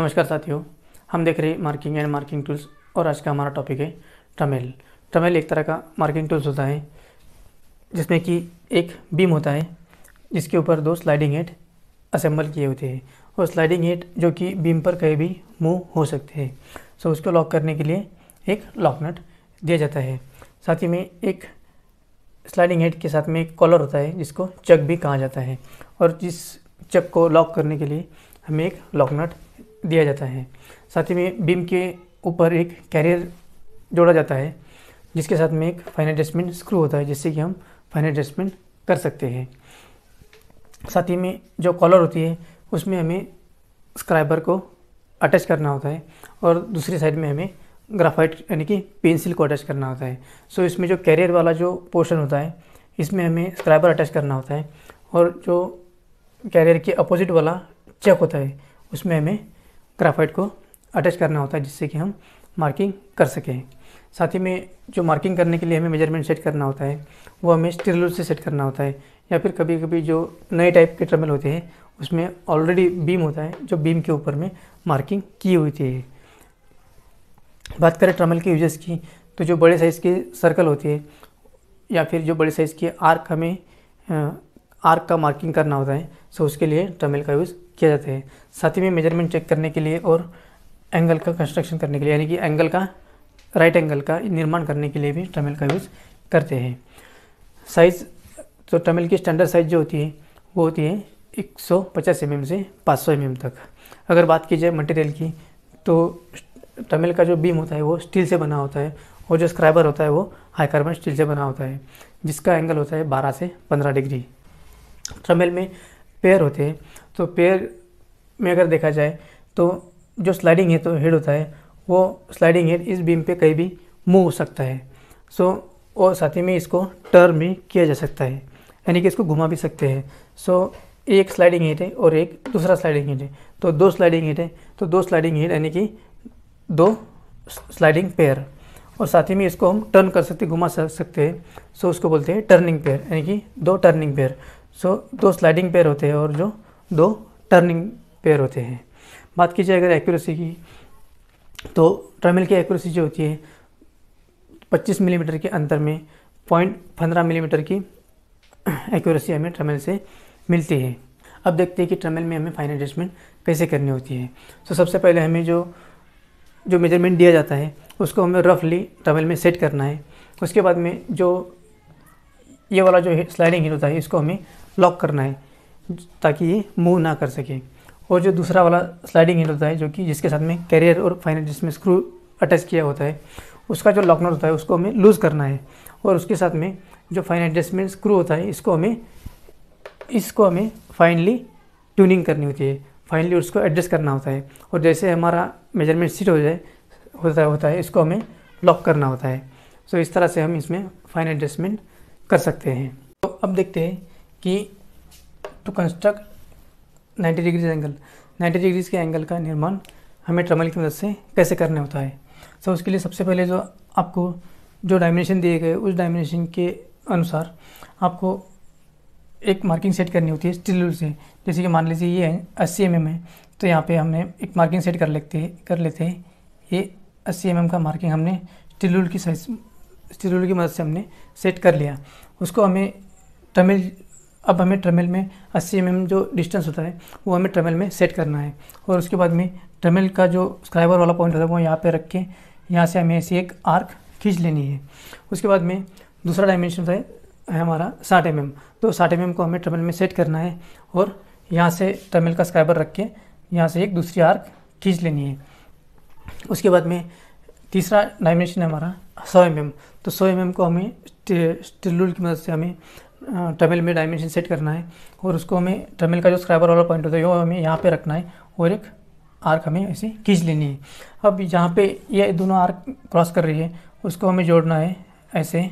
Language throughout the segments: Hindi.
नमस्कार साथियों, हम देख रहे हैं मार्किंग एंड मार्किंग टूल्स और आज का हमारा टॉपिक है ट्रमेल। ट्रमेल एक तरह का मार्किंग टूल्स होता है जिसमें कि एक बीम होता है जिसके ऊपर दो स्लाइडिंग हेड असेंबल किए होते हैं और स्लाइडिंग हेड जो कि बीम पर कहीं भी मूव हो सकते हैं। सो उसको लॉक करने के लिए एक लॉक नट दिया जाता है। साथ ही में एक स्लाइडिंग हेड के साथ में एक कॉलर होता है जिसको चक भी कहा जाता है और जिस चक को लॉक करने के लिए हमें एक लॉक नट दिया जाता है। साथ ही में बीम के ऊपर एक कैरियर जोड़ा जाता है जिसके साथ में एक फाइन एडजस्टमेंट स्क्रू होता है जिससे कि हम फाइन एडजस्टमेंट कर सकते हैं। साथ ही में जो कॉलर होती है उसमें हमें स्क्राइबर को अटैच करना होता है और दूसरी साइड में हमें ग्राफाइट यानी कि पेंसिल को अटैच करना होता है। सो इसमें जो कैरियर वाला जो पोर्शन होता है इसमें हमें स्क्राइबर अटैच करना होता है और जो कैरियर के अपोजिट वाला चक होता है उसमें हमें ग्राफाइट को अटैच करना होता है जिससे कि हम मार्किंग कर सकें। साथ ही में जो मार्किंग करने के लिए हमें मेजरमेंट सेट करना होता है वो हमें स्टील रूल से सेट करना होता है या फिर कभी कभी जो नए टाइप के ट्रमेल होते हैं उसमें ऑलरेडी बीम होता है जो बीम के ऊपर में मार्किंग की हुई होती है। बात करें ट्रमेल के यूजेस की तो जो बड़े साइज़ की सर्कल होती है या फिर जो बड़े साइज़ की आर्क हमें आर्क का मार्किंग करना होता है सो उसके लिए ट्रमेल का यूज़ किया जाता है। साथ ही में मेजरमेंट चेक करने के लिए और एंगल का कंस्ट्रक्शन करने के लिए यानी कि एंगल का राइट एंगल का निर्माण करने के लिए भी ट्रमेल का यूज़ करते हैं। साइज़ तो ट्रमेल की स्टैंडर्ड साइज़ जो होती है वो होती है 150 mm से 500 mm तक। अगर बात की जाए मटेरियल की तो ट्रमेल का जो बीम होता है वो स्टील से बना होता है और जो स्क्राइबर होता है वो हाई कार्बन स्टील से बना होता है जिसका एंगल होता है 12 से 15 डिग्री। ट्रमेल में पेयर होते हैं तो पेयर में अगर देखा जाए तो जो स्लाइडिंग हेड होता है वो स्लाइडिंग हेड इस बीम पे कहीं भी मूव हो सकता है। और साथ ही में इसको टर्न भी किया जा सकता है यानी कि इसको घुमा भी सकते हैं। एक स्लाइडिंग हेड है और एक दूसरा स्लाइडिंग हेड है तो दो स्लाइडिंग हेड है तो दो स्लाइडिंग हेड यानी कि दो स्लाइडिंग पेयर और साथ ही में इसको हम टर्न कर सकते घुमा सकते हैं। उसको बोलते हैं टर्निंग पेयर यानी कि दो टर्निंग पेयर। दो स्लाइडिंग पेयर होते हैं और जो दो टर्निंग पेयर होते हैं। बात की जाए अगर एक्यूरेसी की तो ट्रमेल की एक्यूरेसी जो होती है 25 मिलीमीटर के अंतर में 0.15 मिलीमीटर की एक्यूरेसी हमें ट्रमेल से मिलती है। अब देखते हैं कि ट्रमेल में हमें फाइन एडजस्टमेंट कैसे करनी होती है। सबसे पहले हमें जो मेजरमेंट दिया जाता है उसको हमें रफली ट्रमेल में सेट करना है। उसके बाद में जो ये वाला जो स्लाइडिंग हेड होता है इसको हमें लॉक करना है ताकि ये मूव ना कर सके और जो दूसरा वाला स्लाइडिंग हेड होता है जो कि जिसके साथ में कैरियर और फाइन एडजस्टमेंट स्क्रू अटैच किया होता है उसका जो लॉक नट होता है उसको हमें लूज़ करना है और उसके साथ में जो फाइन एडजस्टमेंट स्क्रू होता है इसको हमें फाइनली ट्यूनिंग करनी होती है, फाइनली उसको एडजस्ट करना होता है और जैसे हमारा मेजरमेंट सीट होता है इसको हमें लॉक करना होता है। इस तरह से हम इसमें फाइन एडजस्टमेंट कर सकते हैं। तो अब देखते हैं कि to construct 90 degrees angle 90 degrees के एंगल का निर्माण हमें ट्रमेल की मदद से कैसे करना होता है। उसके लिए सबसे पहले जो आपको जो डायमेंशन दिए गए उस डायमेंशन के अनुसार आपको एक मार्किंग सेट करनी होती है स्टील रूल से। जैसे कि मान लीजिए ये 80 mm है तो यहाँ पे हमने एक मार्किंग सेट कर लेते हैं। ये 80 mm का मार्किंग हमने स्टील रूल की मदद से हमने सेट कर लिया। उसको हमें ट्रमेल में 80 mm जो डिस्टेंस होता है वो हमें ट्रमेल में सेट करना है और उसके बाद में ट्रमेल का जो स्क्राइबर वाला पॉइंट होता है वो यहाँ पे रख के यहाँ से हमें ऐसी एक आर्क खींच लेनी है। उसके बाद में दूसरा डायमेंशन होता है हमारा 60 mm तो 60 mm को हमें ट्रमेल में सेट करना है और यहाँ से ट्रमेल का स्क्राइबर रख के यहाँ से एक दूसरी आर्क खींच लेनी है। उसके बाद में तीसरा डायमेंशन है हमारा 100 mm तो 100 mm को हमें स्टील रूल की मदद से हमें ट्रमेल में डायमेंशन सेट करना है और उसको हमें ट्रमेल का जो स्क्राइबर वाला पॉइंट होता है वो हमें यहाँ पे रखना है और एक आर्क हमें ऐसे खींच लेनी है। अब जहाँ पे ये दोनों आर्क क्रॉस कर रही है उसको हमें जोड़ना है ऐसे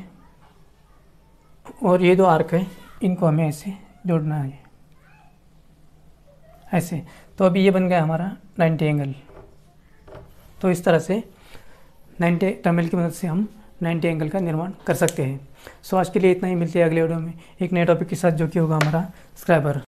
और ये दो आर्क है इनको हमें ऐसे जोड़ना है ऐसे। तो अभी ये बन गया हमारा 90 एंगल। तो इस तरह से 90 ट्रमेल की मदद से हम 90 एंगल का निर्माण कर सकते हैं। आज के लिए इतना ही। मिलते हैं अगले वीडियो में एक नए टॉपिक के साथ जो कि होगा हमारा स्क्राइबर।